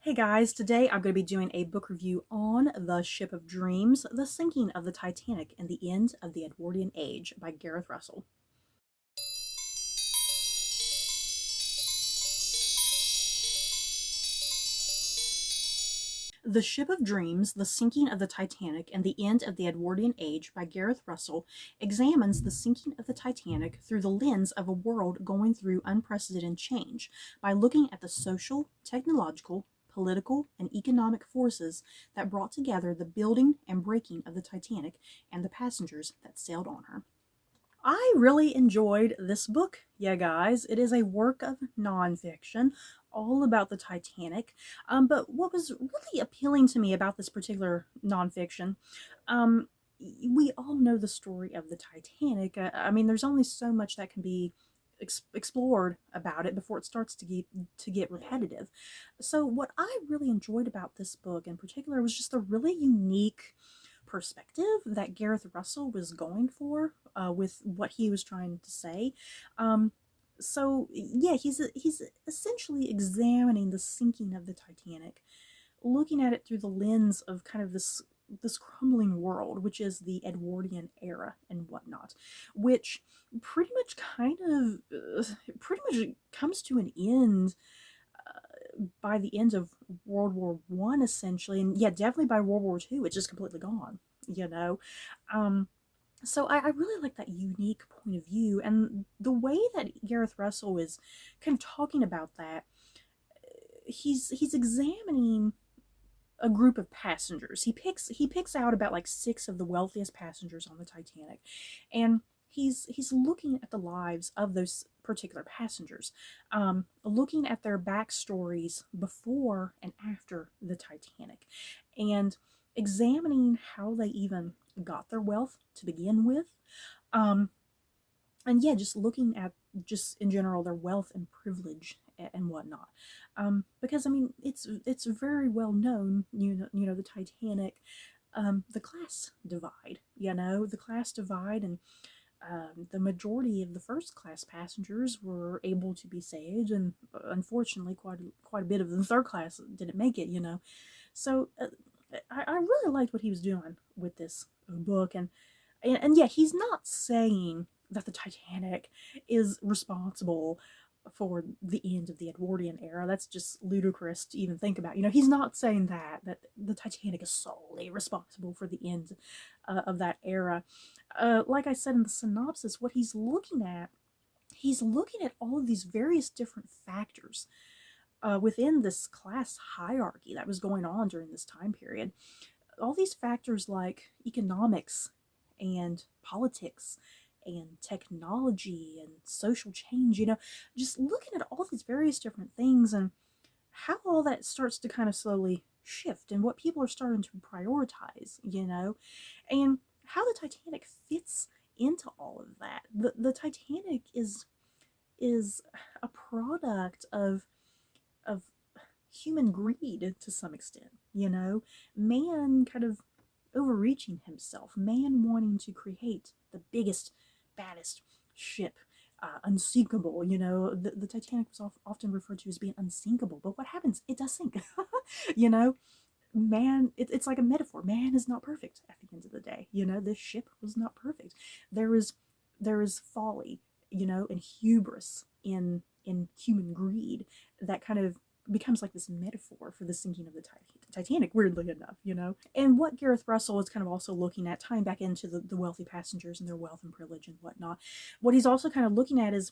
Hey guys, today I'm going to be doing a book review on The Ship of Dreams, The Sinking of the Titanic and the End of the Edwardian Age by Gareth Russell. The Ship of Dreams, The Sinking of the Titanic and the End of the Edwardian Age by Gareth Russell examines the sinking of the Titanic through the lens of a world going through unprecedented change by looking at the social, technological, political, and economic forces that brought together the building and breaking of the Titanic and the passengers that sailed on her. I really enjoyed this book, yeah, guys. It is a work of nonfiction all about the Titanic. But what was really appealing to me about this particular nonfiction, um, we all know the story of the Titanic. I mean, there's only so much that can be explored about it before it starts to get repetitive. So, what I really enjoyed about this book in particular was just the really unique perspective that Gareth Russell was going for with what he was trying to say. Um, so yeah, he's essentially examining the sinking of the Titanic, looking at it through the lens of kind of this crumbling world, which is the Edwardian era and whatnot, which pretty much comes to an end by the end of World War One, essentially, and yeah, definitely by World War Two, it's just completely gone. You know, um, so I really like that unique point of view, and the way that Gareth Russell is kind of talking about that. He's examining a group of passengers. He picks out about like six of the wealthiest passengers on the Titanic, and he's looking at the lives of those particular passengers, looking at their backstories before and after the Titanic, and examining how they even got their wealth to begin with. Um, and yeah, just looking at just in general their wealth and privilege and whatnot. Because I mean, it's very well known, the Titanic, the class divide, the class divide, and the majority of the first class passengers were able to be saved, and unfortunately, quite a bit of the third class didn't make it. So I really liked what he was doing with this book, and yeah, he's not saying that the Titanic is responsible for the end of the Edwardian era. That's just ludicrous to even think about. He's not saying that the Titanic is solely responsible for the end of that era. Like I said in the synopsis, what he's looking at all of these various different factors within this class hierarchy that was going on during this time period. All these factors like economics and politics and technology and social change, just looking at all these various different things and how all that starts to kind of slowly shift and what people are starting to prioritize, and how the Titanic fits into all of that. The Titanic is a product of human greed to some extent, man kind of overreaching himself, man wanting to create the biggest, baddest ship, unsinkable. The Titanic was often referred to as being unsinkable, but what happens? It does sink. you know, it's like a metaphor. Man is not perfect at the end of the day. This ship was not perfect. There is folly, and hubris in human greed that kind of becomes like this metaphor for the sinking of the Titanic, weirdly enough, And what Gareth Russell is kind of also looking at, tying back into the wealthy passengers and their wealth and privilege and whatnot, what he's also kind of looking at is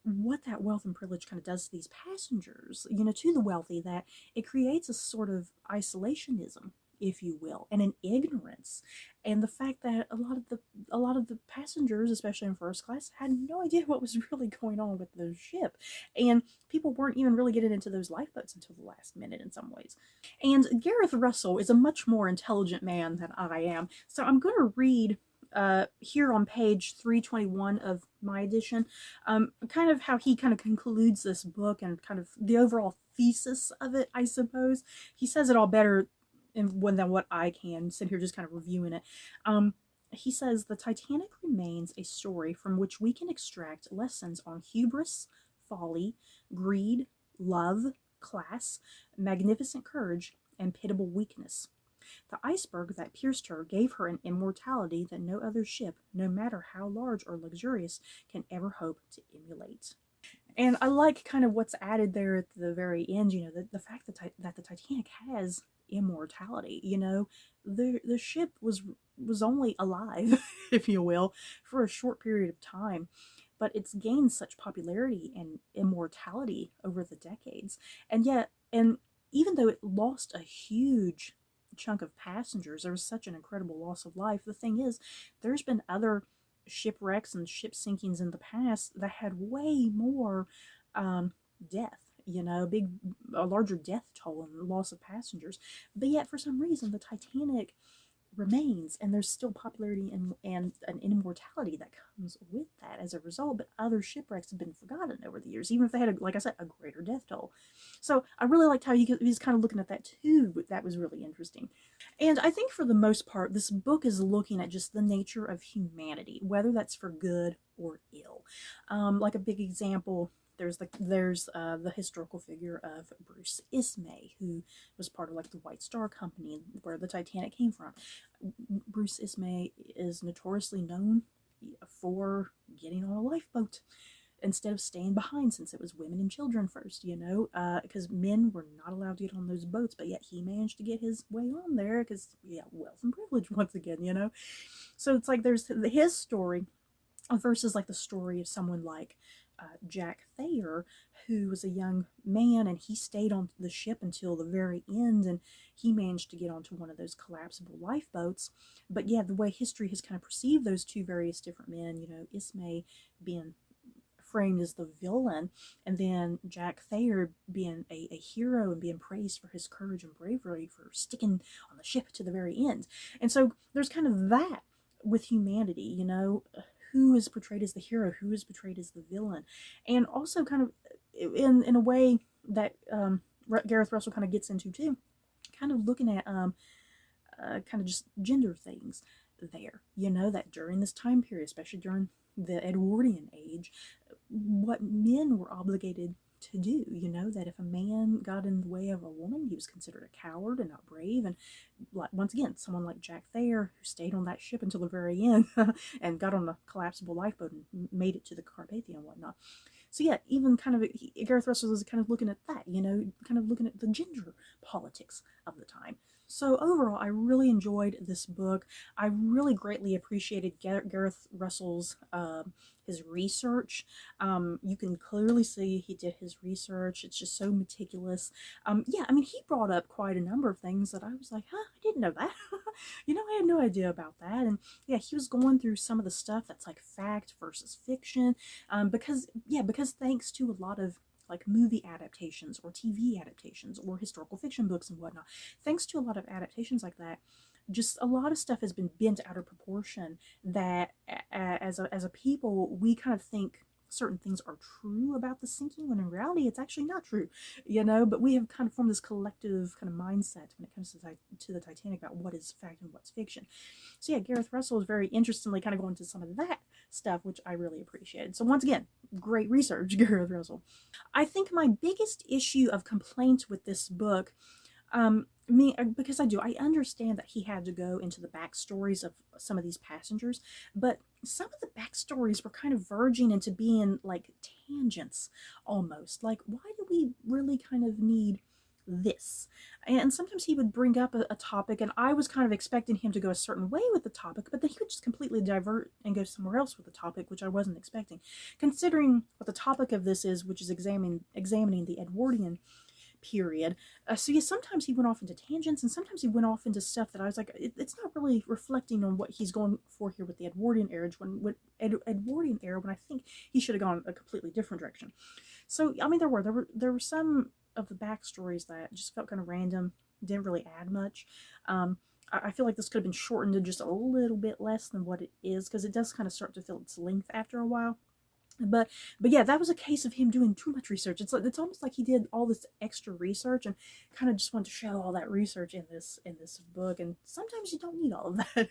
what that wealth and privilege kind of does to these passengers, to the wealthy, that it creates a sort of isolationism, if you will, and an ignorance, and the fact that a lot of the passengers, especially in first class, had no idea what was really going on with the ship, and people weren't even really getting into those lifeboats until the last minute in some ways. And Gareth Russell is a much more intelligent man than I am, so I'm going to read here on page 321 of my edition, kind of how he kind of concludes this book and kind of the overall thesis of it, I suppose. He says it all better than what I can sit here just kind of reviewing it. He says the Titanic remains a story from which we can extract lessons on hubris, folly, greed, love, class, magnificent courage, and pitiable weakness. The iceberg that pierced her gave her an immortality that no other ship, no matter how large or luxurious, can ever hope to emulate. And I like kind of what's added there at the very end, the fact that the Titanic has immortality. The ship was only alive, if you will, for a short period of time, but it's gained such popularity and immortality over the decades. And even though it lost a huge chunk of passengers, there was such an incredible loss of life. The thing is, there's been other shipwrecks and ship sinkings in the past that had way more death, a larger death toll and loss of passengers. But yet, for some reason, the Titanic remains, and there's still popularity and an immortality that comes with that as a result. But other shipwrecks have been forgotten over the years, even if they had, like I said, a greater death toll. So I really liked how he was kind of looking at that too. That was really interesting. And I think for the most part, this book is looking at just the nature of humanity, whether that's for good or ill. Like a big example, there's the historical figure of Bruce Ismay, who was part of like the White Star Company, where the Titanic came from. Bruce Ismay is notoriously known for getting on a lifeboat instead of staying behind, since it was women and children first, because men were not allowed to get on those boats, but yet he managed to get his way on there because, yeah, wealth and privilege once again. So it's like there's his story versus like the story of someone like Jack Thayer, who was a young man, and he stayed on the ship until the very end, and he managed to get onto one of those collapsible lifeboats. But yeah, the way history has kind of perceived those two various different men, Ismay being framed as the villain, and then Jack Thayer being a hero and being praised for his courage and bravery for sticking on the ship to the very end. And so there's kind of that with humanity, who is portrayed as the hero, who is portrayed as the villain, and also kind of in a way that Gareth Russell kind of gets into too, kind of looking at kind of just gender things there, that during this time period, especially during the Edwardian age, what men were obligated to do, that if a man got in the way of a woman, he was considered a coward and not brave. And once again, someone like Jack Thayer, who stayed on that ship until the very end and got on a collapsible lifeboat and made it to the Carpathia and whatnot. So yeah, even kind of Gareth Russell is kind of looking at that, kind of looking at the gender politics of the time. So overall, I really enjoyed this book. I really greatly appreciated Gareth Russell's his research. You can clearly see he did his research. It's just so meticulous. Yeah, I mean, he brought up quite a number of things that I was like, I didn't know that. I had no idea about that. And yeah, he was going through some of the stuff that's like fact versus fiction. Because thanks to a lot of like movie adaptations or TV adaptations or historical fiction books and whatnot, thanks to a lot of adaptations like that, just a lot of stuff has been bent out of proportion that as a people, we kind of think certain things are true about the sinking when in reality it's actually not true, but we have kind of formed this collective kind of mindset when it comes to the Titanic about what is fact and what's fiction. So yeah, Gareth Russell is very interestingly kind of going into some of that stuff, which I really appreciated. So once again, great research, Gareth Russell. I think my biggest issue of complaint with this book, because I understand that he had to go into the backstories of some of these passengers, but some of the backstories were kind of verging into being like tangents almost. Like, why do we really kind of need this? And sometimes he would bring up a topic, and I was kind of expecting him to go a certain way with the topic, but then he would just completely divert and go somewhere else with the topic, which I wasn't expecting, considering what the topic of this is, which is examining the Edwardian period. So yeah, sometimes he went off into tangents, and sometimes he went off into stuff that I was like, it's not really reflecting on what he's going for here with the Edwardian era. Edwardian era, when I think he should have gone a completely different direction. So I mean, there were some of the backstories that just felt kind of random, didn't really add much. I feel like this could have been shortened to just a little bit less than what it is, because it does kind of start to feel its length after a while. But yeah, that was a case of him doing too much research. It's almost like he did all this extra research and kind of just wanted to show all that research in this book. And sometimes you don't need all of that.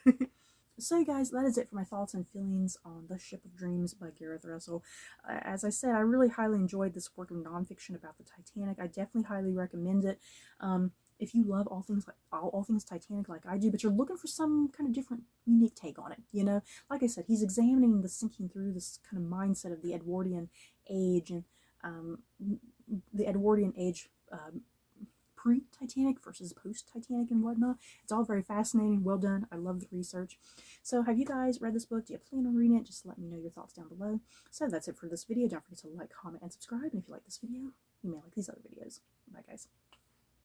So, guys, that is it for my thoughts and feelings on The Ship of Dreams by Gareth Russell. As I said, I really highly enjoyed this work of nonfiction about the Titanic. I definitely highly recommend it. If you love all things Titanic like I do, but you're looking for some kind of different, unique take on it, like I said, he's examining the sinking through this kind of mindset of the Edwardian age and um, the Edwardian age. Pre-Titanic versus post-Titanic and whatnot. It's all very fascinating, well done. I love the research. So have you guys read this book? Do you plan on reading it? Just let me know your thoughts down below. So that's it for this video. Don't forget to like, comment, and subscribe. And if you like this video, you may like these other videos. Bye, guys.